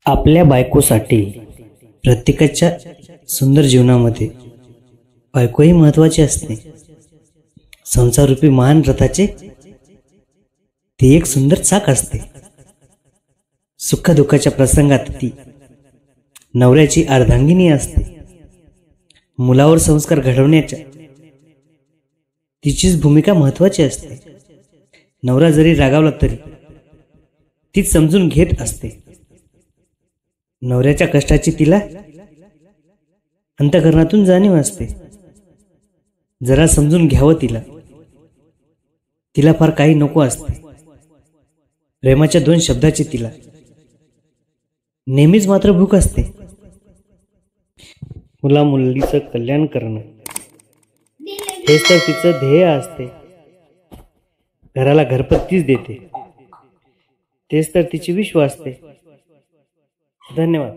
आपल्या बायकोसाठी प्रत्येकाच्या सुंदर जीवनामध्ये बायकोही महत्त्वाची असते. संसाररूपी महान रथाचे ती एक सुंदर चाक असते. सुखदुःखाच्या प्रसंगात ती नवऱ्याची अर्धांगिनी असते. मुलावर संस्कार घडवण्याच्या तिचीच भूमिका महत्त्वाची असते. नवरा जरी रागावला तरी तीच समजून घेत असते. नवऱ्याच्या कष्टाची तिला अंतःकरणातून जाणीव असते. जरा समजून घ्यावं तिला फार काही नको असते. प्रेमाच्या 2 शब्दाची तिला नेहमीच मात्र भूक असते. मुला मुलीचं कल्याण करणं हेच तर तिचं ध्येय असते. घराला घरपत्तीच देते, तेच तर तिची विश्व असते. धन्यवाद.